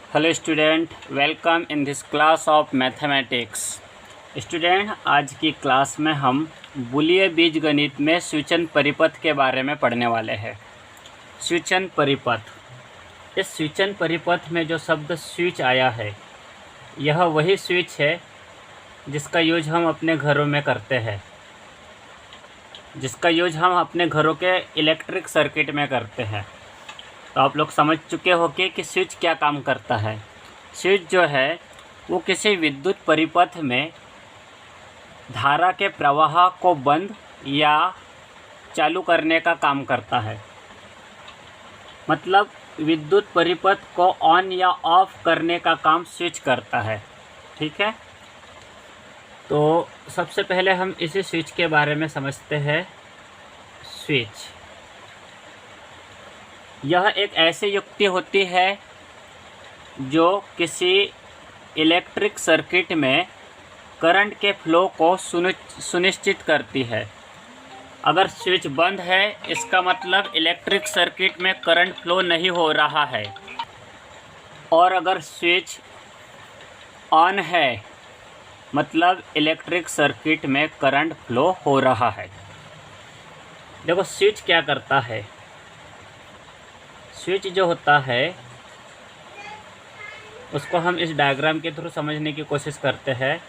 Hello student, welcome in this class of mathematics. Student, आज की class में हम बुलीय बीजगणित में स्विचन परिपथ के बारे में पढ़ने वाले हैं। स्विचन परिपथ, इस स्विचन परिपथ में जो शब्द स्विच आया है, यह वही स्विच है जिसका यूज हम अपने घरों में करते हैं, जिसका यूज हम अपने घरों के इलेक्ट्रिक सर्किट में करते हैं। तो आप लोग समझ चुके होंगे कि स्विच क्या काम करता है। स्विच जो है वो किसी विद्युत परिपथ में धारा के प्रवाह को बंद या चालू करने का काम करता है। मतलब विद्युत परिपथ को ऑन या ऑफ करने का काम स्विच करता है। ठीक है, तो सबसे पहले हम इसी स्विच के बारे में समझते हैं। स्विच यह एक ऐसी युक्ति होती है जो किसी इलेक्ट्रिक सर्किट में करंट के फ्लो को सुनिश्चित करती है। अगर स्विच बंद है, इसका मतलब इलेक्ट्रिक सर्किट में करंट फ्लो नहीं हो रहा है, और अगर स्विच ऑन है मतलब इलेक्ट्रिक सर्किट में करंट फ्लो हो रहा है। देखो स्विच क्या करता है। स्विच जो होता है उसको हम इस डायग्राम के थ्रू समझने की कोशिश करते हैं।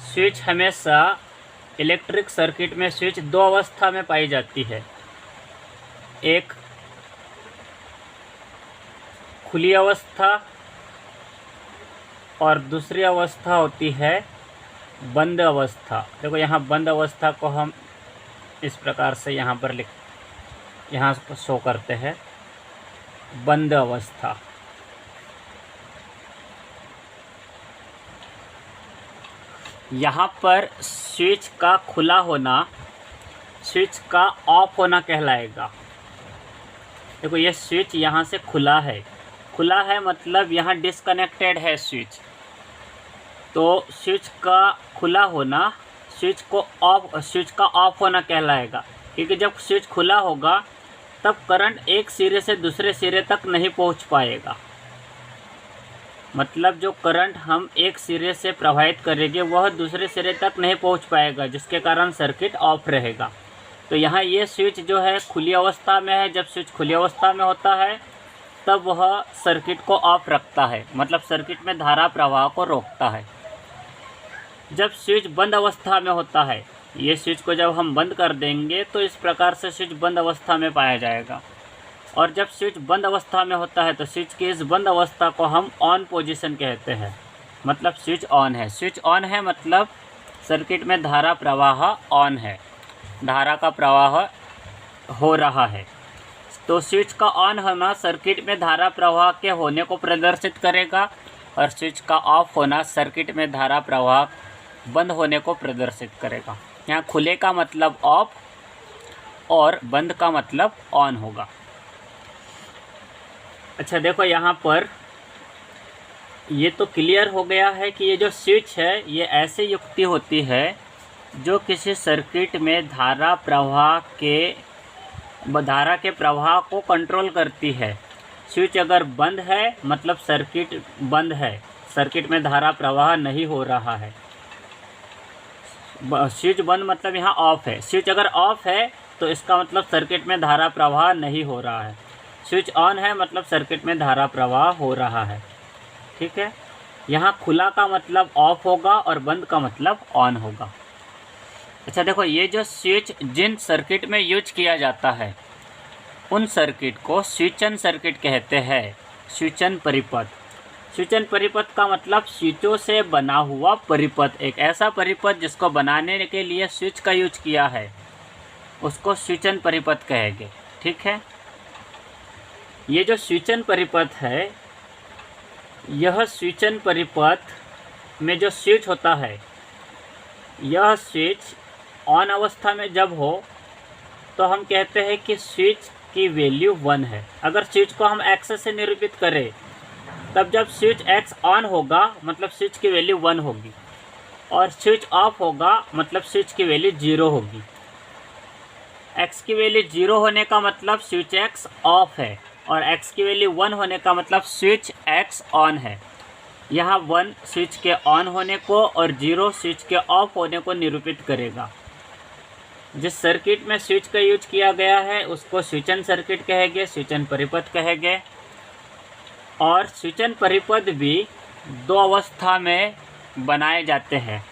स्विच हमेशा इलेक्ट्रिक सर्किट में स्विच दो अवस्था में पाई जाती है। एक खुली अवस्था और दूसरी अवस्था होती है बंद अवस्था। देखो यहाँ बंद अवस्था को हम इस प्रकार से यहाँ शो करते हैं, बंद अवस्था। यहाँ पर स्विच का खुला होना स्विच का ऑफ होना कहलाएगा। देखो ये स्विच यहाँ से खुला है मतलब यहाँ डिस्कनेक्टेड है स्विच। तो स्विच का खुला होना स्विच का ऑफ होना कहलाएगा, क्योंकि जब स्विच खुला होगा तब करंट एक सिरे से दूसरे सिरे तक नहीं पहुंच पाएगा। मतलब जो करंट हम एक सिरे से प्रवाहित करेंगे वह दूसरे सिरे तक नहीं पहुंच पाएगा, जिसके कारण सर्किट ऑफ रहेगा। तो यहाँ ये स्विच जो है खुली अवस्था में है। जब स्विच खुली अवस्था में होता है तब वह सर्किट को ऑफ रखता है, मतलब सर्किट में धारा प्रवाह को रोकता है। जब स्विच बंद अवस्था में होता है, ये स्विच को जब हम बंद कर देंगे तो इस प्रकार से स्विच बंद अवस्था में पाया जाएगा। और जब स्विच बंद अवस्था में होता है तो स्विच की इस बंद अवस्था को हम ऑन पोजीशन कहते हैं, मतलब स्विच ऑन है। स्विच ऑन है मतलब सर्किट में धारा प्रवाह ऑन है, धारा का प्रवाह हो रहा है। तो स्विच का ऑन होना सर्किट में धारा प्रवाह के होने को प्रदर्शित करेगा, और स्विच का ऑफ होना सर्किट में धारा प्रवाह बंद होने को प्रदर्शित करेगा। यहाँ खुले का मतलब ऑफ और बंद का मतलब ऑन होगा। अच्छा देखो यहाँ पर ये तो क्लियर हो गया है कि ये जो स्विच है ये ऐसी युक्ति होती है जो किसी सर्किट में धारा के प्रवाह को कंट्रोल करती है। स्विच अगर बंद है मतलब सर्किट बंद है, सर्किट में धारा प्रवाह नहीं हो रहा है। स्विच बंद मतलब यहाँ ऑफ है। स्विच अगर ऑफ है तो इसका मतलब सर्किट में धारा प्रवाह नहीं हो रहा है। स्विच ऑन है मतलब सर्किट में धारा प्रवाह हो रहा है। ठीक है, यहाँ खुला का मतलब ऑफ होगा और बंद का मतलब ऑन होगा। अच्छा देखो, ये जो स्विच जिन सर्किट में यूज किया जाता है उन सर्किट को स्विचन सर्किट कहते हैं। स्विचन परिपथ। स्विचन परिपथ का मतलब स्विचों से बना हुआ परिपथ। एक ऐसा परिपथ जिसको बनाने के लिए स्विच का यूज किया है उसको स्विचन परिपथ कहेंगे। ठीक है, ये जो स्विचन परिपथ है, यह स्विचन परिपथ में जो स्विच होता है, यह स्विच ऑन अवस्था में जब हो तो हम कहते हैं कि स्विच की वैल्यू 1 है। अगर स्विच को हम एक्स से निरूपित करें तब जब स्विच एक्स ऑन होगा मतलब स्विच की वैल्यू 1 होगी, और स्विच ऑफ होगा मतलब स्विच की वैल्यू 0 होगी। एक्स की वैल्यू 0 होने का मतलब स्विच एक्स ऑफ है, और x की वैल्यू 1 होने का मतलब स्विच x ऑन है। यहाँ 1 स्विच के ऑन होने को और 0 स्विच के ऑफ होने को निरूपित करेगा। जिस सर्किट में स्विच का यूज किया गया है उसको स्विचन सर्किट कहेंगे, स्विचन परिपथ कहेंगे। और स्विचन परिपथ भी दो अवस्था में बनाए जाते हैं।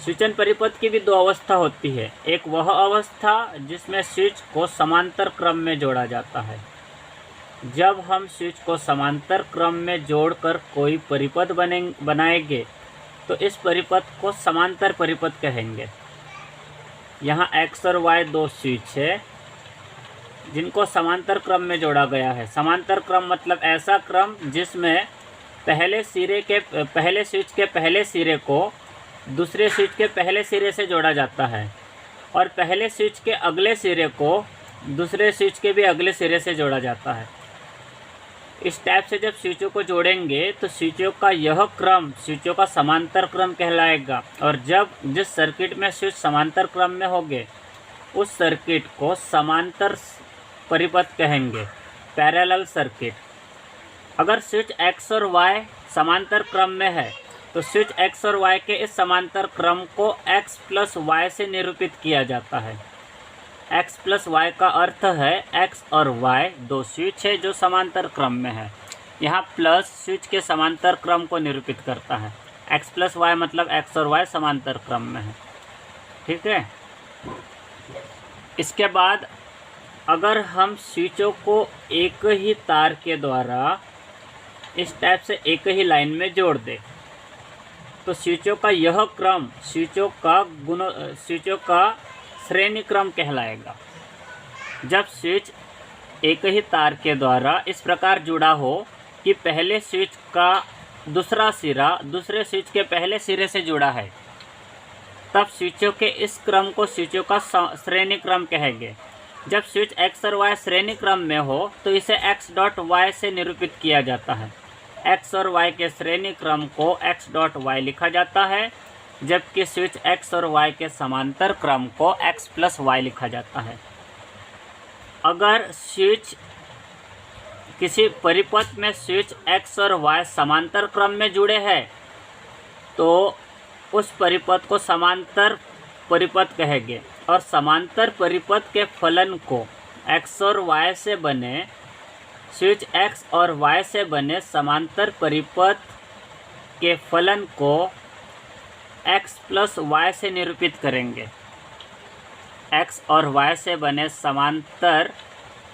स्विचन परिपथ की भी दो अवस्था होती है। एक वह अवस्था जिसमें स्विच को समांतर क्रम में जोड़ा जाता है। जब हम स्विच को समांतर क्रम में जोड़कर कोई परिपथ बनाएंगे तो इस परिपथ को समांतर परिपथ कहेंगे। यहाँ x और y दो स्विच है जिनको समांतर क्रम में जोड़ा गया है। समांतर क्रम मतलब ऐसा क्रम जिसमें पहले स्विच के पहले सिरे को दूसरे स्विच के पहले सिरे से जोड़ा जाता है और पहले स्विच के अगले सिरे को दूसरे स्विच के भी अगले सिरे से जोड़ा जाता है। इस टाइप से जब स्विचों को जोड़ेंगे तो स्विचों का यह क्रम स्विचों का समांतर क्रम कहलाएगा। और जब जिस सर्किट में स्विच समांतर क्रम में होंगे उस सर्किट को समांतर परिपथ कहेंगे, पैरेलल सर्किट। अगर स्विच x और y समांतर क्रम में है तो स्विच x और y के इस समांतर क्रम को x प्लस y से निरूपित किया जाता है। x प्लस y का अर्थ है x और y दो स्विच है जो समांतर क्रम में है। यहाँ प्लस स्विच के समांतर क्रम को निरूपित करता है। x प्लस y मतलब x और y समांतर क्रम में है। ठीक है। इसके बाद अगर हम स्विचों को एक ही तार के द्वारा इस टाइप से एक ही लाइन में जोड़ दें तो स्विचों का यह क्रम स्विचों का श्रेणी क्रम कहलाएगा। जब स्विच एक ही तार के द्वारा इस प्रकार जुड़ा हो कि पहले स्विच का दूसरा सिरा दूसरे स्विच के पहले सिरे से जुड़ा है, तब स्विचों के इस क्रम को स्विचों का श्रेणी क्रम कहेंगे। जब स्विच x और y श्रेणी क्रम में हो तो इसे x डॉट y से निरूपित किया जाता है। x और y के श्रेणी क्रम को x डॉट y लिखा जाता है, जबकि स्विच x और y के समांतर क्रम को x प्लस y लिखा जाता है। अगर स्विच किसी परिपथ में स्विच x और y समांतर क्रम में जुड़े हैं तो उस परिपथ को समांतर परिपथ कहेंगे। और समांतर परिपथ के फलन को x और y से बने स्विच x और y से बने समांतर परिपथ के फलन को x प्लस y से निरूपित करेंगे। x और y से बने समांतर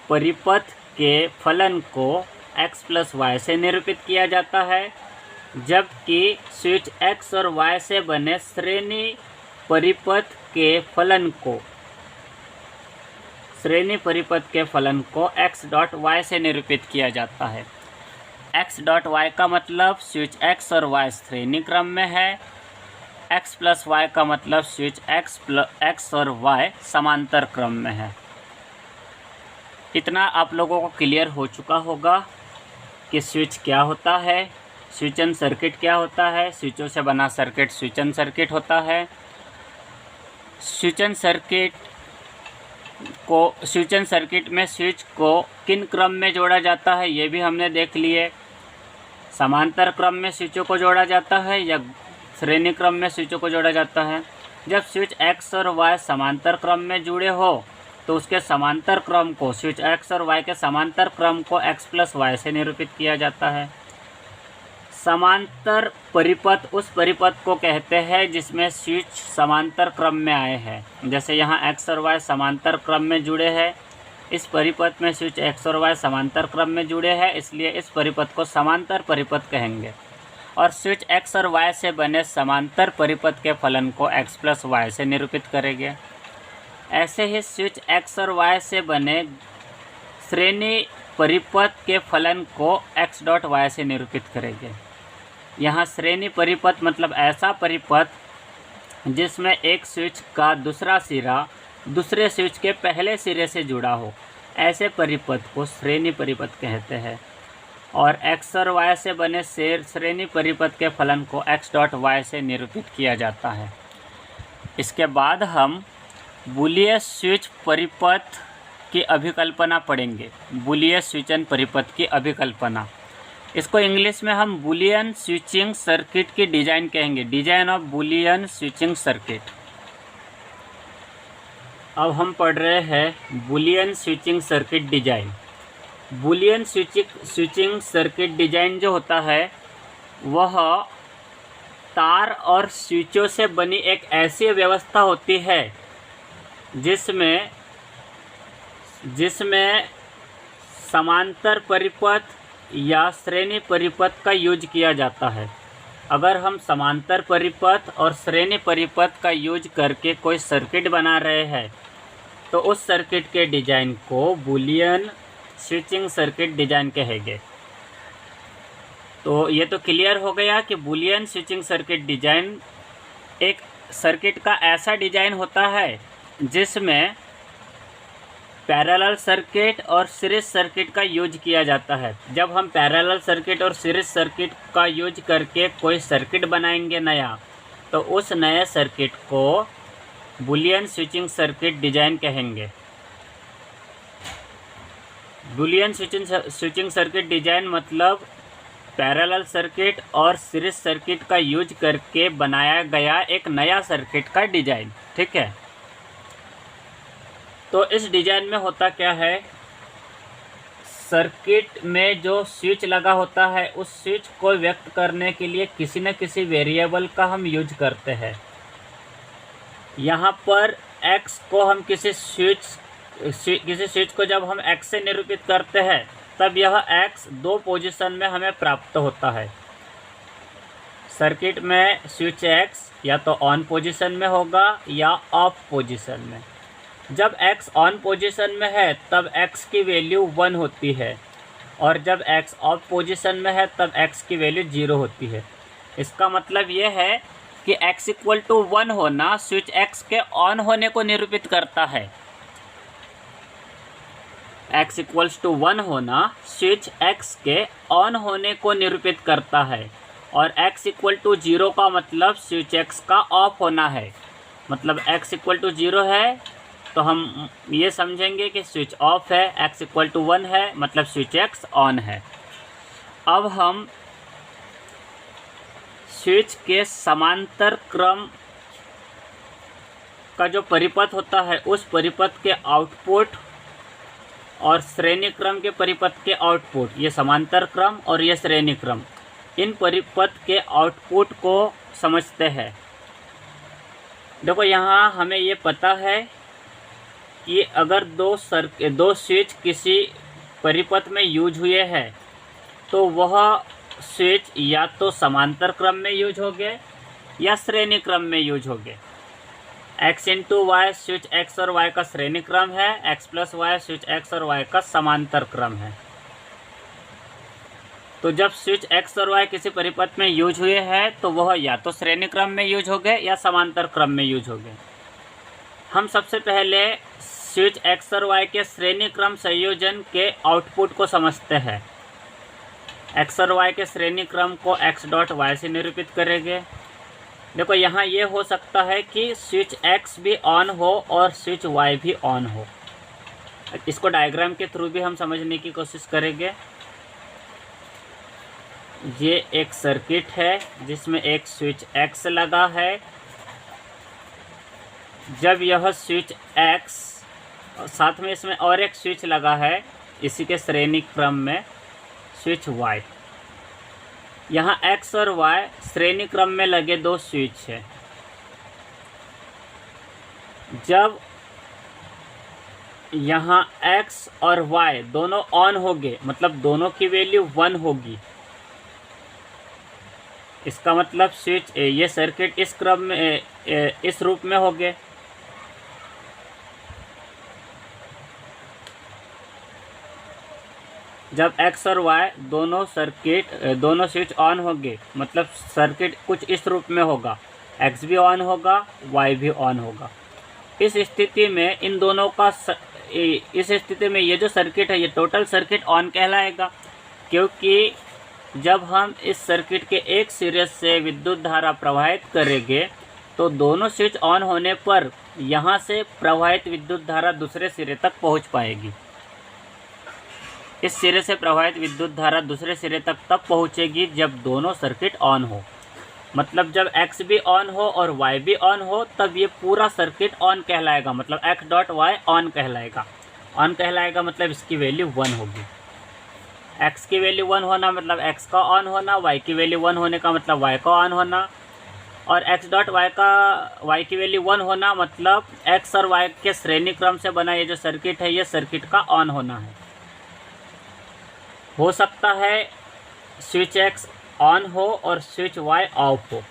परिपथ के फलन को x प्लस y से निरूपित किया जाता है, जबकि स्विच x और y से बने श्रेणी परिपथ के फलन को x डॉट y से निरूपित किया जाता है। x डॉट y का मतलब स्विच x और y श्रेणी क्रम में है। x प्लस y का मतलब स्विच x और y समांतर क्रम में है। इतना आप लोगों को क्लियर हो चुका होगा कि स्विच क्या होता है, स्विचन सर्किट क्या होता है। स्विचों से बना सर्किट स्विचन सर्किट होता है। स्विचन सर्किट में स्विच को किन क्रम में जोड़ा जाता है ये भी हमने देख लिए। समांतर क्रम में स्विचों को जोड़ा जाता है या श्रेणी क्रम में स्विचों को जोड़ा जाता है। जब स्विच x और y समांतर क्रम में जुड़े हो तो उसके समांतर क्रम को स्विच x और y के समांतर क्रम को x प्लस y से निरूपित किया जाता है। समांतर परिपथ उस परिपथ को कहते हैं जिसमें स्विच समांतर क्रम में आए हैं। जैसे यहाँ x और y समांतर क्रम में जुड़े हैं, इस परिपथ में स्विच x और y समांतर क्रम में जुड़े हैं, इसलिए इस परिपथ को समांतर परिपथ कहेंगे। और स्विच x और y से बने समांतर परिपथ के फलन को x प्लस y से निरूपित करेंगे। ऐसे ही स्विच x और y से बने श्रेणी परिपथ के फलन को x डॉट y से निरूपित करेंगे। यहाँ श्रेणी परिपथ मतलब ऐसा परिपथ जिसमें एक स्विच का दूसरा सिरा दूसरे स्विच के पहले सिरे से जुड़ा हो, ऐसे परिपथ को श्रेणी परिपथ कहते हैं। और x और y से बने श्रेणी परिपथ के फलन को x डॉट y से निरूपित किया जाता है। इसके बाद हम बूलियन स्विच परिपथ की अभिकल्पना पढ़ेंगे, बूलियन स्विचन परिपथ की अभिकल्पना। इसको इंग्लिश में हम बूलियन स्विचिंग सर्किट की डिजाइन कहेंगे, design of Boolean switching circuit. अब हम पढ़ रहे हैं Boolean switching circuit design. Boolean switching circuit design जो होता है वह तार और स्विचों से बनी एक ऐसी व्यवस्था होती है जिसमें समांतर परिपथ या श्रेणी परिपथ का यूज किया जाता है। अगर हम समांतर परिपथ और श्रेणी परिपथ का यूज करके कोई सर्किट बना रहे हैं तो उस सर्किट के डिजाइन को बूलियन स्विचिंग सर्किट डिजाइन कहेंगे। तो ये तो क्लियर हो गया कि बूलियन स्विचिंग सर्किट डिजाइन एक सर्किट का ऐसा डिजाइन होता है जिसमें पैरेलल सर्किट और सीरीज सर्किट का यूज किया जाता है। जब हम पैरेलल सर्किट और सीरीज सर्किट का यूज करके कोई सर्किट बनाएंगे नया, तो उस नए सर्किट को बूलियन स्विचिंग सर्किट डिजाइन कहेंगे। बूलियन स्विचिंग सर्किट डिजाइन मतलब पैरेलल सर्किट और सीरीज सर्किट का यूज करके बनाया गया एक नया सर्किट का डिजाइन। ठीक है, तो इस डिजाइन में होता क्या है, सर्किट में जो स्विच लगा होता है उस स्विच को व्यक्त करने के लिए किसी न किसी वेरिएबल का हम यूज करते हैं। यहाँ पर x को हम किसी स्विच को जब हम x से निरूपित करते हैं तब यह x दो पोजीशन में हमें प्राप्त होता है। सर्किट में स्विच x या तो ऑन पोजीशन में होगा या ऑफ पोजीशन में। जब x ऑन पोजीशन में है तब x की वैल्यू 1 होती है और जब x ऑफ पोजीशन में है तब x की वैल्यू 0 होती है। इसका मतलब ये है कि x इक्वल टू 1 होना स्विच x के ऑन होने को निरूपित करता है। x इक्वल्स टू 1 होना स्विच x के ऑन होने को निरूपित करता है और x इक्वल टू 0 का मतलब स्विच x का ऑफ होना है। मतलब x इक्वल टू 0 है तो हम ये समझेंगे कि स्विच ऑफ है, x इक्वल टू 1 है मतलब स्विच x ऑन है। अब हम स्विच के समांतर क्रम का जो परिपथ होता है उस परिपथ के आउटपुट और श्रेणी क्रम के परिपथ के आउटपुट, ये समांतर क्रम और ये श्रेणी क्रम, इन परिपथ के आउटपुट को समझते हैं। देखो यहाँ हमें ये पता है कि अगर दो स्विच किसी परिपथ में यूज हुए हैं तो वह स्विच या तो समांतर क्रम में यूज हो गए या श्रेणी क्रम में यूज हो गए। x into y switch x और y का श्रेणी क्रम है, x plus y switch x और y का समांतर क्रम है। तो जब स्विच x और y किसी परिपथ में यूज हुए हैं तो वह या तो श्रेणी क्रम में यूज हो गए या समांतर क्रम में यूज हो गए। हम सबसे पहले स्विच x और y के श्रेणी क्रम संयोजन के आउटपुट को समझते हैं। x और y के श्रेणी क्रम को x डॉट y से निरूपित करेंगे। देखो यहाँ ये हो सकता है कि स्विच x भी ऑन हो और स्विच y भी ऑन हो। इसको डायग्राम के थ्रू भी हम समझने की कोशिश करेंगे। ये एक सर्किट है जिसमें एक स्विच x लगा है। जब यह स्विच x साथ में इसमें और एक स्विच लगा है इसी के श्रेणी क्रम में स्विच y, यहाँ x और y श्रेणी क्रम में लगे दो स्विच है। जब यहाँ x और y दोनों ऑन होंगे मतलब दोनों की वैल्यू 1 होगी। इसका मतलब स्विच ये सर्किट इस क्रम में इस रूप में होंगे। जब x और y दोनों स्विच ऑन होंगे मतलब सर्किट कुछ इस रूप में होगा, x भी ऑन होगा y भी ऑन होगा। इस स्थिति में इन दोनों का इस स्थिति में ये जो सर्किट है ये टोटल सर्किट ऑन कहलाएगा, क्योंकि जब हम इस सर्किट के एक सिरे से विद्युत धारा प्रवाहित करेंगे तो दोनों स्विच ऑन होने पर यहाँ से प्रवाहित विद्युत धारा दूसरे सिरे तक पहुँच पाएगी। इस सिरे से प्रवाहित विद्युत धारा दूसरे सिरे तक तब पहुँचेगी जब दोनों सर्किट ऑन हो। मतलब जब x भी ऑन हो और y भी ऑन हो तब ये पूरा सर्किट ऑन कहलाएगा, मतलब x डॉट वाई ऑन कहलाएगा। ऑन कहलाएगा मतलब इसकी वैल्यू 1 होगी। x की वैल्यू 1 होना मतलब x का ऑन होना, y की वैल्यू 1 होने का मतलब y का ऑन होना, और x डॉट y की वैल्यू 1 होना मतलब x और y के श्रेणी क्रम से बना ये जो सर्किट है ये सर्किट का ऑन होना है। हो सकता है स्विच x ऑन हो और स्विच y ऑफ हो।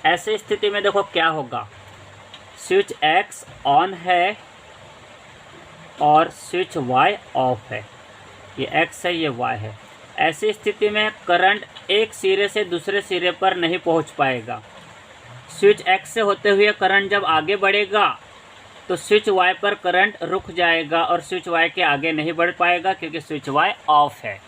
ऐसे स्थिति में देखो क्या होगा, स्विच x ऑन है और स्विच y ऑफ है, ये x है ये y है। ऐसी स्थिति में करंट एक सिरे से दूसरे सिरे पर नहीं पहुंच पाएगा। स्विच x से होते हुए करंट जब आगे बढ़ेगा तो स्विच y पर करंट रुक जाएगा और स्विच y के आगे नहीं बढ़ पाएगा क्योंकि स्विच y ऑफ है।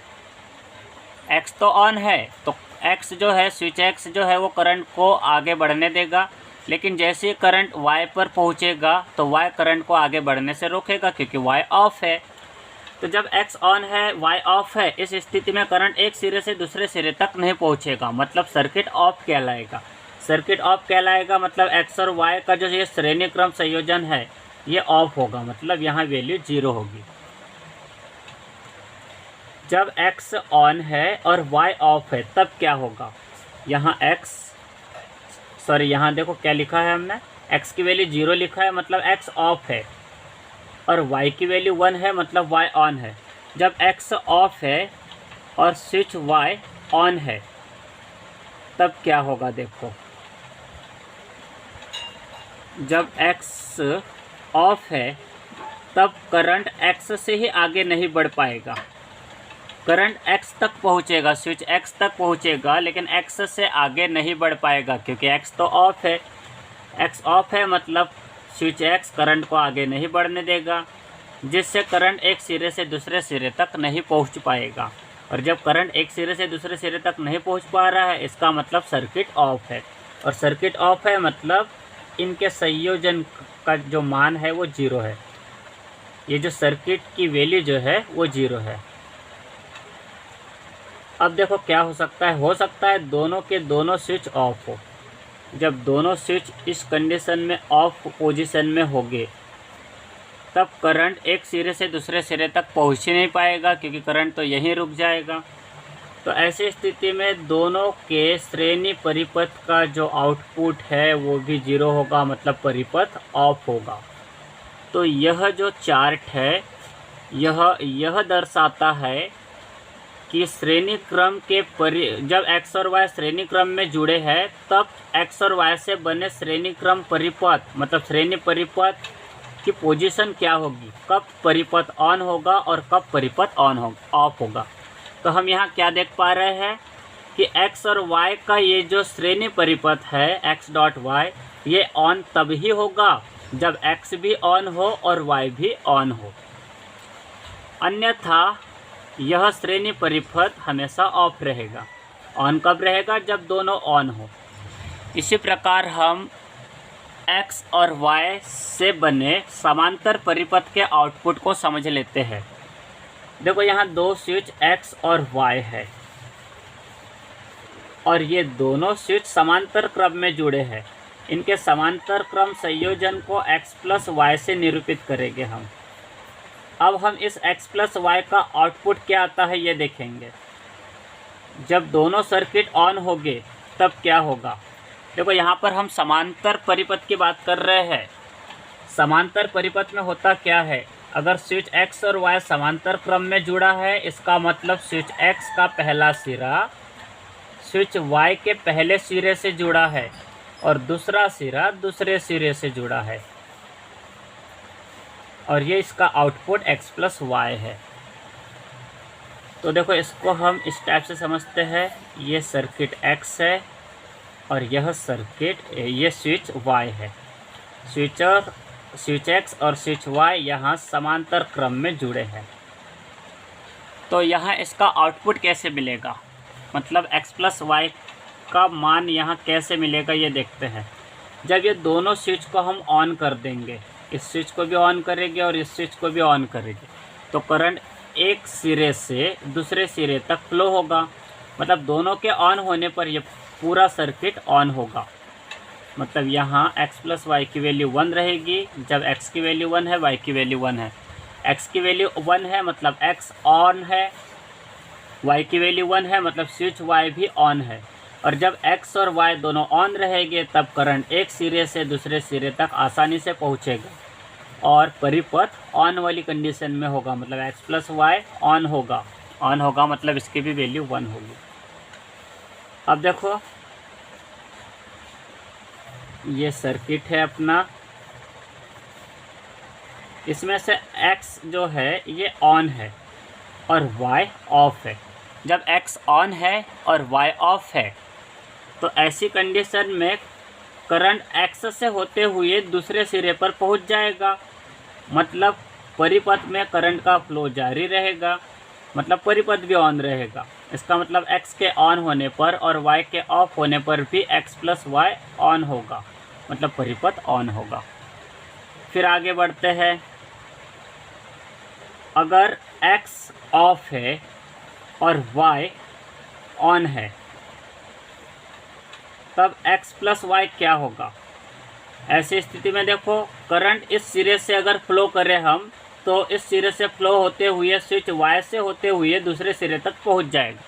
x तो ऑन है तो x जो है स्विच x जो है वो करंट को आगे बढ़ने देगा, लेकिन जैसे ही करंट y पर पहुंचेगा तो y करंट को आगे बढ़ने से रोकेगा क्योंकि y ऑफ है। तो जब x ऑन है y ऑफ है, इस स्थिति में करंट एक सिरे से दूसरे सिरे तक नहीं पहुंचेगा, मतलब सर्किट ऑफ कहलाएगा। सर्किट ऑफ कहलाएगा मतलब x और y का जो ये श्रेणी क्रम संयोजन है ये ऑफ होगा, मतलब यहाँ वैल्यू 0 होगी। जब x ऑन है और y ऑफ है तब क्या होगा, यहाँ यहाँ देखो क्या लिखा है हमने, x की वैल्यू 0 लिखा है मतलब x ऑफ है, और y की वैल्यू 1 है मतलब y ऑन है। जब x ऑफ है और स्विच y ऑन है तब क्या होगा, देखो जब x ऑफ है तब करंट x से ही आगे नहीं बढ़ पाएगा। करंट x तक पहुंचेगा, स्विच x तक पहुंचेगा, लेकिन x से आगे नहीं बढ़ पाएगा क्योंकि x तो ऑफ है। x ऑफ है मतलब स्विच x करंट को आगे नहीं बढ़ने देगा, जिससे करंट एक सिरे से दूसरे सिरे तक नहीं पहुंच पाएगा। और जब करंट एक सिरे से दूसरे सिरे तक नहीं पहुंच पा रहा है इसका मतलब सर्किट ऑफ है, और सर्किट ऑफ है मतलब इनके संयोजन का जो मान है वो 0 है। ये जो सर्किट की वैल्यू जो है वो 0 है। अब देखो क्या हो सकता है दोनों के दोनों स्विच ऑफ हो। जब दोनों स्विच इस कंडीशन में ऑफ पोजीशन में होंगे तब करंट एक सिरे से दूसरे सिरे तक पहुंच ही नहीं पाएगा क्योंकि करंट तो यहीं रुक जाएगा। तो ऐसी स्थिति में दोनों के श्रेणी परिपथ का जो आउटपुट है वो भी 0 होगा, मतलब परिपथ ऑफ होगा। तो यह जो चार्ट है यह दर्शाता है कि श्रेणी क्रम के जब x और y श्रेणी क्रम में जुड़े हैं तब x और y से बने श्रेणी क्रम परिपथ, मतलब श्रेणी परिपथ की पोजीशन क्या होगी, कब परिपथ ऑन होगा और कब परिपथ ऑफ होगा। तो हम यहाँ क्या देख पा रहे हैं कि x और y का ये जो श्रेणी परिपथ है x डॉट वाई ये ऑन तभी होगा जब x भी ऑन हो और y भी ऑन हो, अन्यथा यह श्रेणी परिपथ हमेशा ऑफ रहेगा। ऑन कब रहेगा, जब दोनों ऑन हो। इसी प्रकार हम x और y से बने समांतर परिपथ के आउटपुट को समझ लेते हैं। देखो यहाँ दो स्विच x और y है और ये दोनों स्विच समांतर क्रम में जुड़े हैं। इनके समांतर क्रम संयोजन को x प्लस वाई से निरूपित करेंगे हम। अब हम इस x प्लस वाई का आउटपुट क्या आता है ये देखेंगे। जब दोनों सर्किट ऑन होंगे तब क्या होगा, देखो यहाँ पर हम समांतर परिपथ की बात कर रहे हैं। समांतर परिपथ में होता क्या है, अगर स्विच x और y समांतर क्रम में जुड़ा है इसका मतलब स्विच x का पहला सिरा स्विच y के पहले सिरे से जुड़ा है और दूसरा सिरा दूसरे सिरे से जुड़ा है, और ये इसका आउटपुट x प्लस वाई है। तो देखो इसको हम इस टाइप से समझते हैं, ये सर्किट x है और यह सर्किट ये स्विच y है। स्विच x और स्विच y यहाँ समांतर क्रम में जुड़े हैं। तो यहाँ इसका आउटपुट कैसे मिलेगा, मतलब x प्लस वाई का मान यहाँ कैसे मिलेगा ये देखते हैं। जब ये दोनों स्विच को हम ऑन कर देंगे, इस स्विच को भी ऑन करेंगे और इस स्विच को भी ऑन करेंगे, तो करंट एक सिरे से दूसरे सिरे तक फ्लो होगा। मतलब दोनों के ऑन होने पर ये पूरा सर्किट ऑन होगा। मतलब यहाँ x प्लस वाई की वैल्यू 1 रहेगी। जब x की वैल्यू 1 है, y की वैल्यू 1 है। x की वैल्यू 1 है मतलब x ऑन है, y की वैल्यू 1 है मतलब स्विच y भी ऑन है। और जब x और y दोनों ऑन रहेंगे तब करंट एक सिरे से दूसरे सिरे तक आसानी से पहुँचेगा और परिपथ ऑन वाली कंडीशन में होगा। मतलब x प्लस वाई ऑन होगा मतलब इसकी भी वैल्यू 1 होगी। अब देखो ये सर्किट है अपना, इसमें से x जो है ये ऑन है और y ऑफ है। जब x ऑन है और y ऑफ है तो ऐसी कंडीशन में करंट x से होते हुए दूसरे सिरे पर पहुंच जाएगा। मतलब परिपथ में करंट का फ्लो जारी रहेगा, मतलब परिपथ भी ऑन रहेगा। इसका मतलब x के ऑन होने पर और y के ऑफ होने पर भी x प्लस वाई ऑन होगा, मतलब परिपथ ऑन होगा। फिर आगे बढ़ते हैं। अगर x ऑफ है और y ऑन है तब x प्लस वाई क्या होगा। ऐसी स्थिति में देखो करंट इस सिरे से अगर फ्लो करें हम तो इस सिरे से फ्लो होते हुए स्विच y से होते हुए दूसरे सिरे तक पहुंच जाएगा।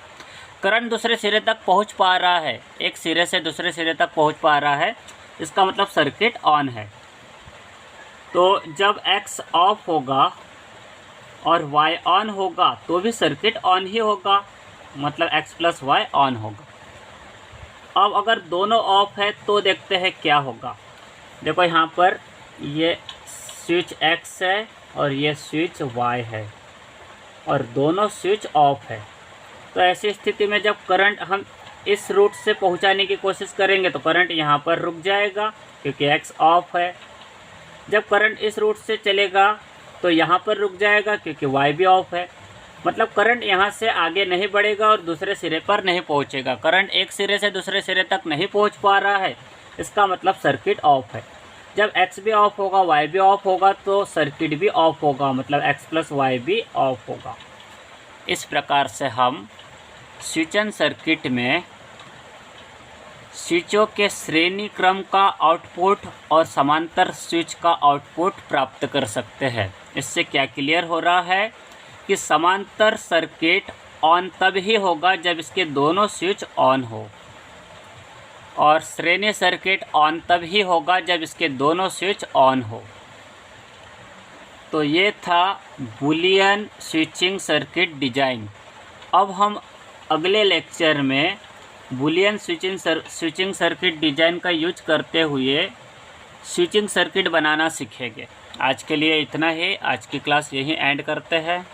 करंट दूसरे सिरे तक पहुंच पा रहा है, एक सिरे से दूसरे सिरे तक पहुंच पा रहा है, इसका मतलब सर्किट ऑन है। तो जब x ऑफ होगा और y ऑन होगा तो भी सर्किट ऑन ही होगा, मतलब x प्लस वाई ऑन होगा। अब अगर दोनों ऑफ है तो देखते हैं क्या होगा। देखो यहाँ पर ये स्विच x है और ये स्विच y है और दोनों स्विच ऑफ है। तो ऐसी स्थिति में जब करंट हम इस रूट से पहुंचाने की कोशिश करेंगे तो करंट यहाँ पर रुक जाएगा क्योंकि x ऑफ है। जब करंट इस रूट से चलेगा तो यहाँ पर रुक जाएगा क्योंकि y भी ऑफ है। मतलब करंट यहाँ से आगे नहीं बढ़ेगा और दूसरे सिरे पर नहीं पहुँचेगा। करंट एक सिरे से दूसरे सिरे तक नहीं पहुँच पा रहा है, इसका मतलब सर्किट ऑफ है। जब x भी ऑफ होगा, y भी ऑफ होगा तो सर्किट भी ऑफ होगा, मतलब x प्लस वाई भी ऑफ होगा। इस प्रकार से हम स्विचन सर्किट में स्विचों के श्रेणी क्रम का आउटपुट और समांतर स्विच का आउटपुट प्राप्त कर सकते हैं। इससे क्या क्लियर हो रहा है कि समांतर सर्किट ऑन तब ही होगा जब इसके दोनों स्विच ऑन हो और श्रेणी सर्किट ऑन तब ही होगा जब इसके दोनों स्विच ऑन हो। तो ये था बूलियन स्विचिंग सर्किट डिजाइन। अब हम अगले लेक्चर में बूलियन स्विचिंग सर्किट डिजाइन का यूज करते हुए स्विचिंग सर्किट बनाना सीखेंगे। आज के लिए इतना ही। आज की क्लास यहीं एंड करते हैं।